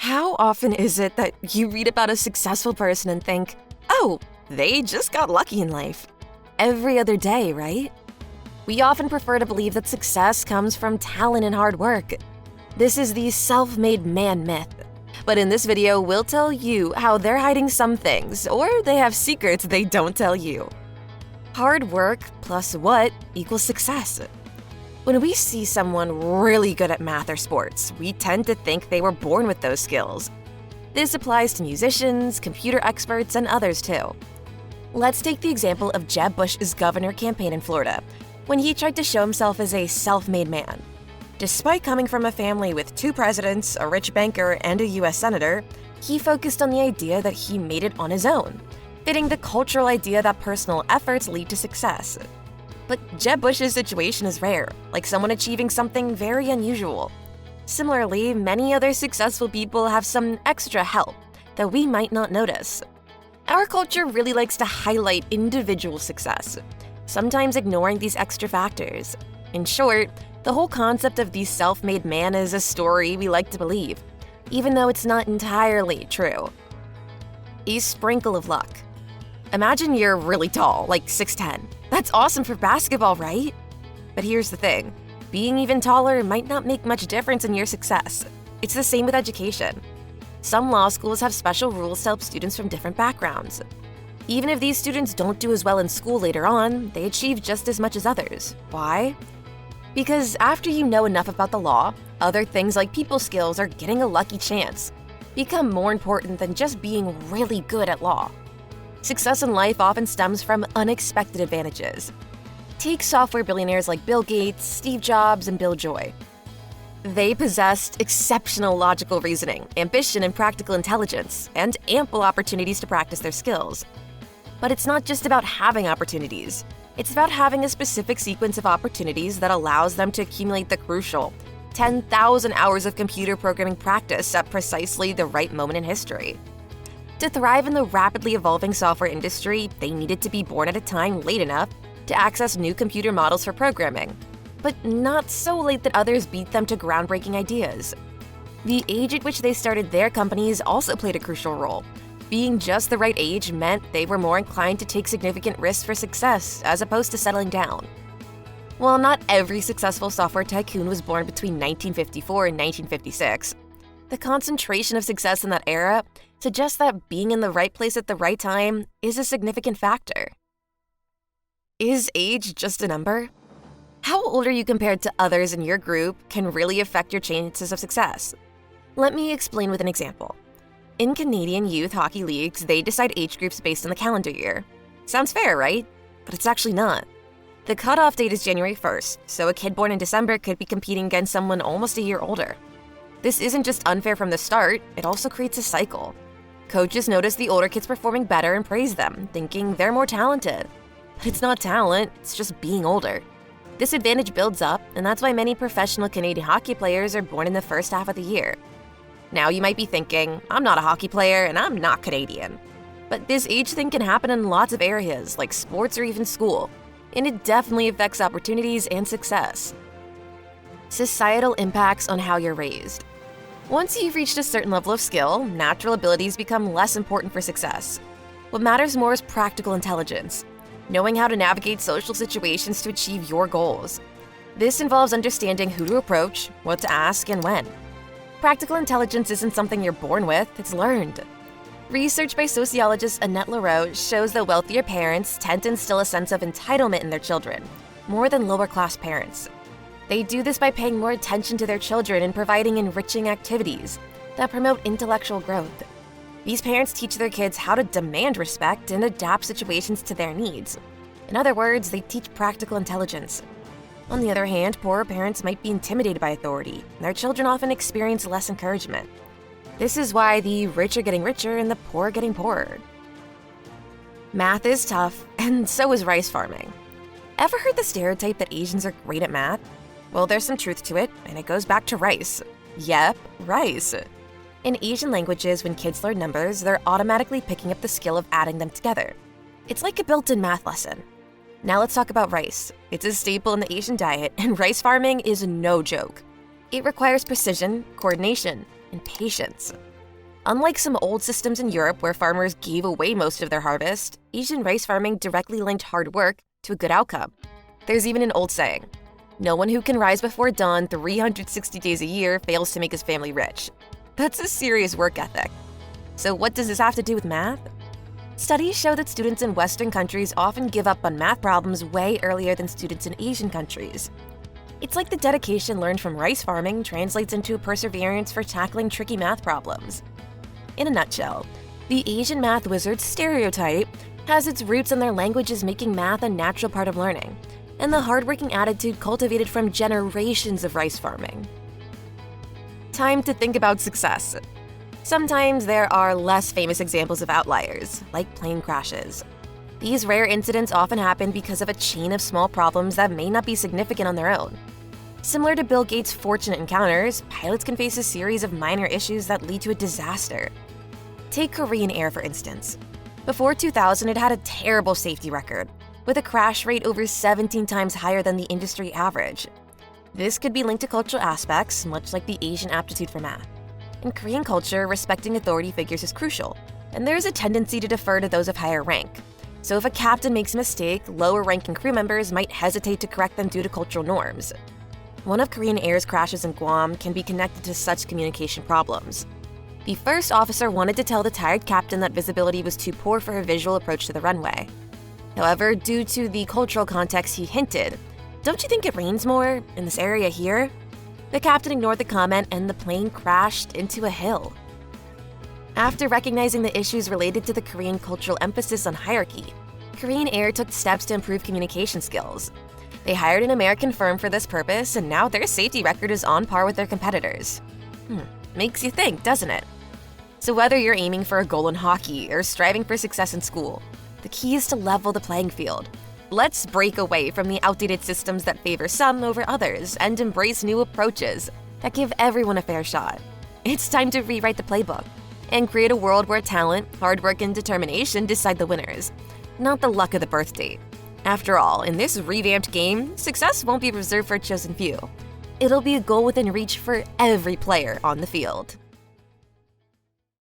How often is it that you read about a successful person and think, oh, they just got lucky in life? Every other day, right? We often prefer to believe that success comes from talent and hard work. This is the self-made man myth. But in this video, we'll tell you how they're hiding some things, or they have secrets they don't tell you. Hard work plus what equals success? When we see someone really good at math or sports, we tend to think they were born with those skills. This applies to musicians, computer experts, and others too. Let's take the example of Jeb Bush's governor campaign in Florida, when he tried to show himself as a self-made man. Despite coming from a family with 2 presidents, a rich banker, and a US senator, he focused on the idea that he made it on his own, fitting the cultural idea that personal efforts lead to success. But Jeb Bush's situation is rare, like someone achieving something very unusual. Similarly, many other successful people have some extra help that we might not notice. Our culture really likes to highlight individual success, sometimes ignoring these extra factors. In short, the whole concept of the self-made man is a story we like to believe, even though it's not entirely true. A sprinkle of luck. Imagine you're really tall, like 6'10". That's awesome for basketball, right? But here's the thing. Being even taller might not make much difference in your success. It's the same with education. Some law schools have special rules to help students from different backgrounds. Even if these students don't do as well in school later on, they achieve just as much as others. Why? Because after you know enough about the law, other things like people skills or getting a lucky chance become more important than just being really good at law. Success in life often stems from unexpected advantages. Take software billionaires like Bill Gates, Steve Jobs, and Bill Joy. They possessed exceptional logical reasoning, ambition, and practical intelligence, and ample opportunities to practice their skills. But it's not just about having opportunities. It's about having a specific sequence of opportunities that allows them to accumulate the crucial 10,000 hours of computer programming practice at precisely the right moment in history. To thrive in the rapidly evolving software industry, they needed to be born at a time late enough to access new computer models for programming, but not so late that others beat them to groundbreaking ideas. The age at which they started their companies also played a crucial role. Being just the right age meant they were more inclined to take significant risks for success as opposed to settling down. While not every successful software tycoon was born between 1954 and 1956, the concentration of success in that era suggests that being in the right place at the right time is a significant factor. Is age just a number? How old are you compared to others in your group can really affect your chances of success. Let me explain with an example. In Canadian youth hockey leagues, they decide age groups based on the calendar year. Sounds fair, right? But it's actually not. The cutoff date is January 1st, so a kid born in December could be competing against someone almost a year older. This isn't just unfair from the start, it also creates a cycle. Coaches notice the older kids performing better and praise them, thinking they're more talented. But it's not talent, it's just being older. This advantage builds up, and that's why many professional Canadian hockey players are born in the first half of the year. Now you might be thinking, I'm not a hockey player and I'm not Canadian. But this age thing can happen in lots of areas, like sports or even school, and it definitely affects opportunities and success. Societal impacts on how you're raised. Once you've reached a certain level of skill, natural abilities become less important for success. What matters more is practical intelligence, knowing how to navigate social situations to achieve your goals. This involves understanding who to approach, what to ask, and when. Practical intelligence isn't something you're born with, it's learned. Research by sociologist Annette Lareau shows that wealthier parents tend to instill a sense of entitlement in their children, more than lower-class parents. They do this by paying more attention to their children and providing enriching activities that promote intellectual growth. These parents teach their kids how to demand respect and adapt situations to their needs. In other words, they teach practical intelligence. On the other hand, poorer parents might be intimidated by authority, and their children often experience less encouragement. This is why the rich are getting richer and the poor are getting poorer. Math is tough, and so is rice farming. Ever heard the stereotype that Asians are great at math? Well, there's some truth to it, and it goes back to rice. Yep, rice. In Asian languages, when kids learn numbers, they're automatically picking up the skill of adding them together. It's like a built-in math lesson. Now let's talk about rice. It's a staple in the Asian diet, and rice farming is no joke. It requires precision, coordination, and patience. Unlike some old systems in Europe where farmers gave away most of their harvest, Asian rice farming directly linked hard work to a good outcome. There's even an old saying, "No one who can rise before dawn 360 days a year fails to make his family rich." That's a serious work ethic. So what does this have to do with math? Studies show that students in Western countries often give up on math problems way earlier than students in Asian countries. It's like the dedication learned from rice farming translates into a perseverance for tackling tricky math problems. In a nutshell, the Asian math wizard stereotype has its roots in their languages making math a natural part of learning, and the hardworking attitude cultivated from generations of rice farming. Time to think about success. Sometimes there are less famous examples of outliers, like plane crashes. These rare incidents often happen because of a chain of small problems that may not be significant on their own. Similar to Bill Gates' fortunate encounters, pilots can face a series of minor issues that lead to a disaster. Take Korean Air, for instance. Before 2000, it had a terrible safety record, with a crash rate over 17 times higher than the industry average. This could be linked to cultural aspects, much like the Asian aptitude for math. In Korean culture, respecting authority figures is crucial, and there is a tendency to defer to those of higher rank. So if a captain makes a mistake, lower-ranking crew members might hesitate to correct them due to cultural norms. One of Korean Air's crashes in Guam can be connected to such communication problems. The first officer wanted to tell the tired captain that visibility was too poor for a visual approach to the runway. However, due to the cultural context, he hinted, "Don't you think it rains more in this area here?" The captain ignored the comment and the plane crashed into a hill. After recognizing the issues related to the Korean cultural emphasis on hierarchy, Korean Air took steps to improve communication skills. They hired an American firm for this purpose, and now their safety record is on par with their competitors. Makes you think, doesn't it? So whether you're aiming for a goal in hockey or striving for success in school, the key is to level the playing field. Let's break away from the outdated systems that favor some over others and embrace new approaches that give everyone a fair shot. It's time to rewrite the playbook and create a world where talent, hard work, and determination decide the winners, not the luck of the birth date. After all, in this revamped game, success won't be reserved for a chosen few. It'll be a goal within reach for every player on the field.